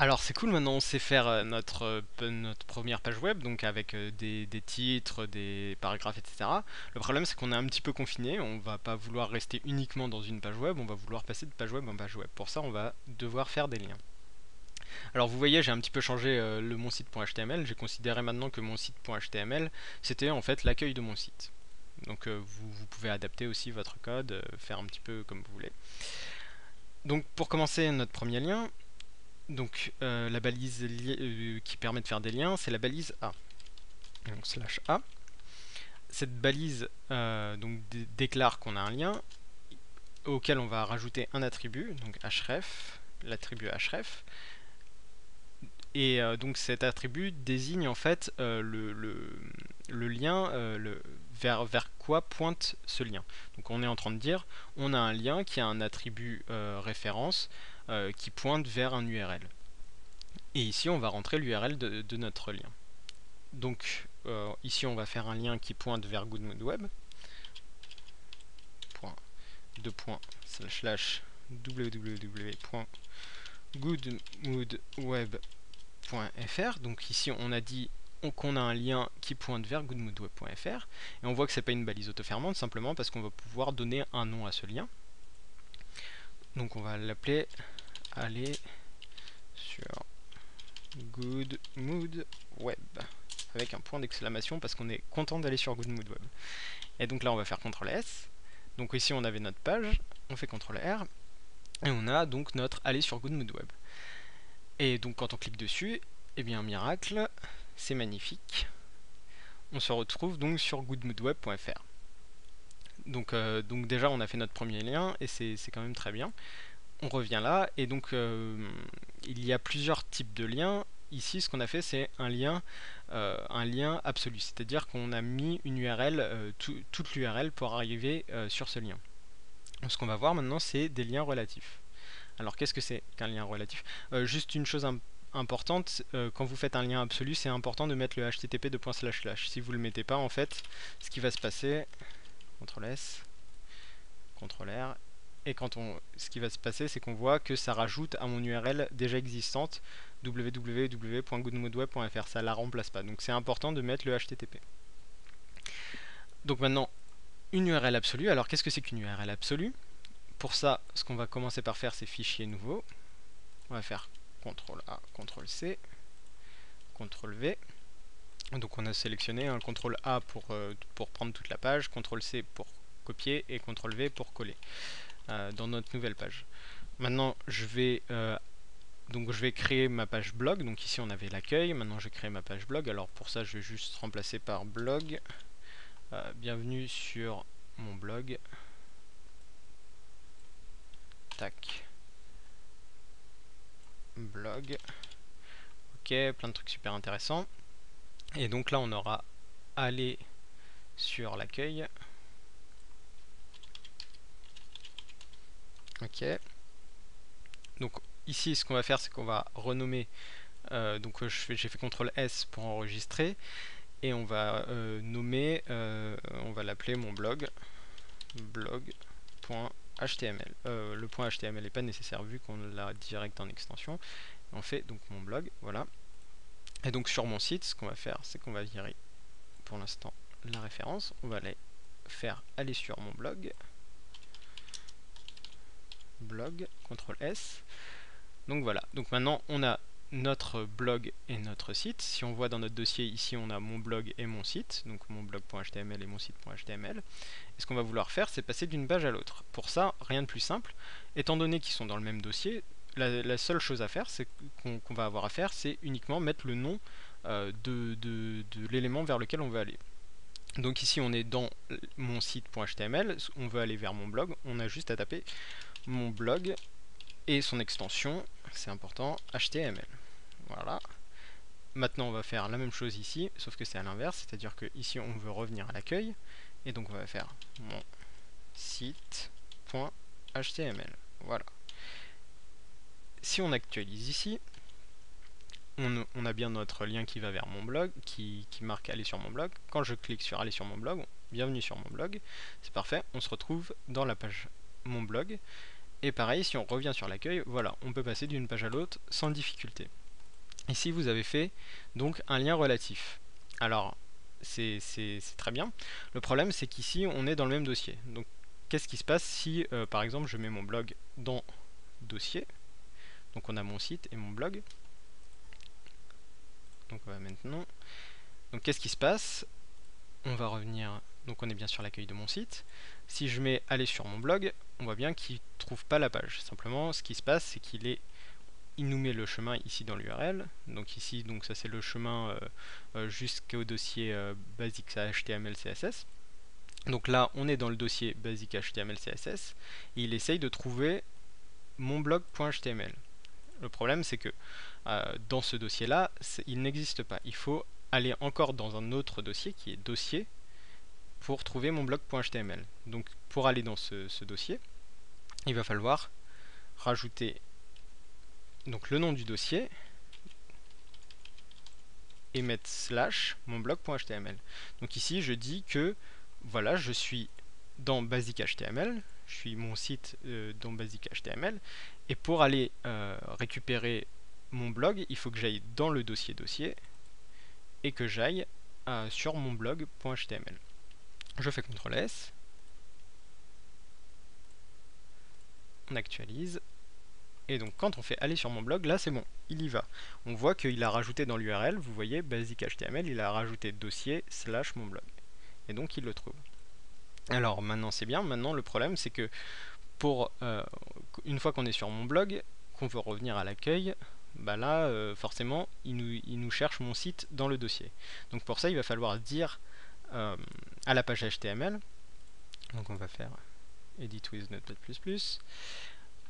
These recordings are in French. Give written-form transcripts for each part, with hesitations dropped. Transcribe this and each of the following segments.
Alors c'est cool, maintenant on sait faire notre première page web, donc avec des titres, des paragraphes, etc. Le problème c'est qu'on est un petit peu confiné, on va pas vouloir rester uniquement dans une page web, on va vouloir passer de page web en page web. Pour ça on va devoir faire des liens. Alors vous voyez, j'ai un petit peu changé le mon site.html, j'ai considéré maintenant que mon site.html c'était en fait l'accueil de mon site. Donc vous pouvez adapter aussi votre code, faire un petit peu comme vous voulez. Donc pour commencer notre premier lien, donc la balise qui permet de faire des liens, c'est la balise A. Donc slash A. Cette balise donc déclare qu'on a un lien auquel on va rajouter un attribut, donc href, l'attribut href. Et donc cet attribut désigne en fait le lien, vers quoi pointe ce lien. Donc on est en train de dire, on a un lien qui a un attribut référence qui pointe vers un URL. Et ici, on va rentrer l'URL de notre lien. Donc, ici, on va faire un lien qui pointe vers GoodMoodWeb. www.goodmoodweb.fr. Donc ici, on a dit qu'on a un lien qui pointe vers goodmoodweb.fr. Et on voit que c'est pas une balise autofermante, simplement parce qu'on va pouvoir donner un nom à ce lien. Donc on va l'appeler aller sur Good Mood Web avec un point d'exclamation parce qu'on est content d'aller sur Good Mood Web. Et donc là on va faire CTRL S. Donc ici on avait notre page, on fait CTRL R et on a donc notre aller sur Good Mood Web. Et donc quand on clique dessus, eh bien miracle, c'est magnifique. On se retrouve donc sur goodmoodweb.fr. Donc déjà on a fait notre premier lien et c'est quand même très bien. On revient là et donc il y a plusieurs types de liens. Ici, ce qu'on a fait, c'est un lien absolu, c'est-à-dire qu'on a mis une URL, toute l'URL pour arriver sur ce lien. Donc, ce qu'on va voir maintenant, c'est des liens relatifs. Alors, qu'est-ce que c'est qu'un lien relatif? Juste une chose importante, quand vous faites un lien absolu, c'est important de mettre le http://. Si vous ne le mettez pas, en fait, ce qui va se passer, CTRL S, CTRL R, et ce qui va se passer, c'est qu'on voit que ça rajoute à mon URL déjà existante www.goodmoodweb.fr, ça la remplace pas. Donc c'est important de mettre le HTTP. Donc maintenant, une URL absolue. Alors qu'est-ce que c'est qu'une URL absolue? Pour ça, ce qu'on va commencer par faire, c'est fichier nouveau. On va faire CTRL A, CTRL C, CTRL V. Donc on a sélectionné un CTRL A pour prendre toute la page, CTRL C pour copier et CTRL V pour coller dans notre nouvelle page. Maintenant, je vais créer ma page blog. Donc ici, on avait l'accueil. Maintenant, je vais créer ma page blog. Alors pour ça, je vais juste remplacer par blog. Bienvenue sur mon blog. Tac. Blog. Ok, plein de trucs super intéressants. Et donc là, on aura aller sur l'accueil. Ok. Donc ici, ce qu'on va faire, c'est qu'on va renommer. Donc j'ai fait CTRL S pour enregistrer. Et on va nommer, on va l'appeler mon blog. Blog.html. Le point .html n'est pas nécessaire vu qu'on l'a direct en extension. On fait donc mon blog, voilà. Et donc sur mon site, ce qu'on va faire, c'est qu'on va virer pour l'instant la référence. On va aller faire aller sur mon blog. Blog, CTRL S. Donc voilà, donc maintenant on a notre blog et notre site. Si on voit dans notre dossier ici, on a mon blog et mon site, donc mon blog.html et mon site.html. Et ce qu'on va vouloir faire, c'est passer d'une page à l'autre. Pour ça, rien de plus simple. Étant donné qu'ils sont dans le même dossier, la seule chose à faire, c'est qu'on va avoir à faire, c'est uniquement mettre le nom de l'élément vers lequel on veut aller. Donc ici, on est dans mon site.html, on veut aller vers mon blog, on a juste à taper mon blog et son extension, c'est important, HTML. Voilà. Maintenant, on va faire la même chose ici, sauf que c'est à l'inverse, c'est-à-dire que ici, on veut revenir à l'accueil, et donc on va faire mon site.html. Voilà. Si on actualise ici, on a bien notre lien qui va vers mon blog, qui marque aller sur mon blog. Quand je clique sur aller sur mon blog, bienvenue sur mon blog, c'est parfait, on se retrouve dans la page mon blog. Et pareil, si on revient sur l'accueil, voilà, on peut passer d'une page à l'autre sans difficulté. Ici, vous avez fait donc un lien relatif. Alors, c'est très bien. Le problème, c'est qu'ici, on est dans le même dossier. Donc, qu'est-ce qui se passe si, par exemple, je mets mon blog dans dossier. Donc, on a mon site et mon blog. Donc, maintenant. Donc, qu'est-ce qui se passe? On va revenir. Donc, on est bien sur l'accueil de mon site. Si je mets aller sur mon blog, on voit bien qu'il ne trouve pas la page. Simplement, ce qui se passe, c'est il nous met le chemin ici dans l'URL. Donc ici, donc ça c'est le chemin jusqu'au dossier basic HTML CSS. Donc là, on est dans le dossier basic HTML CSS et il essaye de trouver mon blog.html. Le problème, c'est que dans ce dossier-là, il n'existe pas. Il faut aller encore dans un autre dossier qui est dossier pour trouver mon blog.html. Donc pour aller dans ce dossier, il va falloir rajouter donc le nom du dossier et mettre slash mon blog.html. Donc ici je dis que voilà, je suis dans basic HTML, je suis mon site dans basic HTML, et pour aller récupérer mon blog, il faut que j'aille dans le dossier et que j'aille sur mon blog.html. Je fais CTRL S, on actualise. Et donc quand on fait aller sur mon blog, là c'est bon, il y va. On voit qu'il a rajouté dans l'URL, vous voyez, basic HTML, il a rajouté dossier / mon blog. Et donc il le trouve. Alors maintenant c'est bien, maintenant le problème c'est que pour une fois qu'on est sur mon blog, qu'on veut revenir à l'accueil, bah là forcément il nous cherche mon site dans le dossier. Donc pour ça il va falloir dire à la page HTML, donc on va faire edit with Notepad++,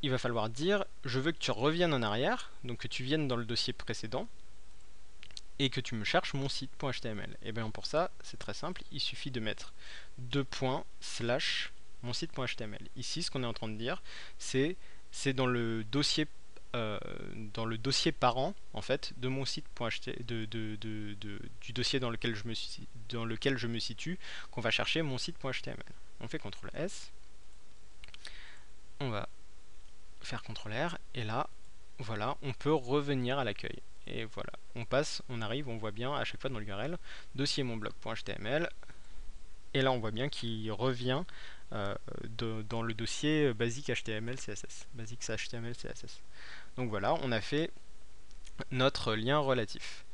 il va falloir dire je veux que tu reviennes en arrière, donc que tu viennes dans le dossier précédent et que tu me cherches mon site.html. Et bien pour ça, c'est très simple, il suffit de mettre / mon site.html. Ici, ce qu'on est en train de dire, c'est dans le dossier parent en fait de mon site.html, du dossier dans lequel je me situe, qu'on va chercher mon site.html. On fait CTRL S, on va faire CTRL R, et là, voilà, on peut revenir à l'accueil. Et voilà, on arrive, on voit bien à chaque fois dans l'URL, dossier monblog.html, et là on voit bien qu'il revient dans le dossier basic HTML CSS. Basic HTML CSS. Donc voilà, on a fait notre lien relatif.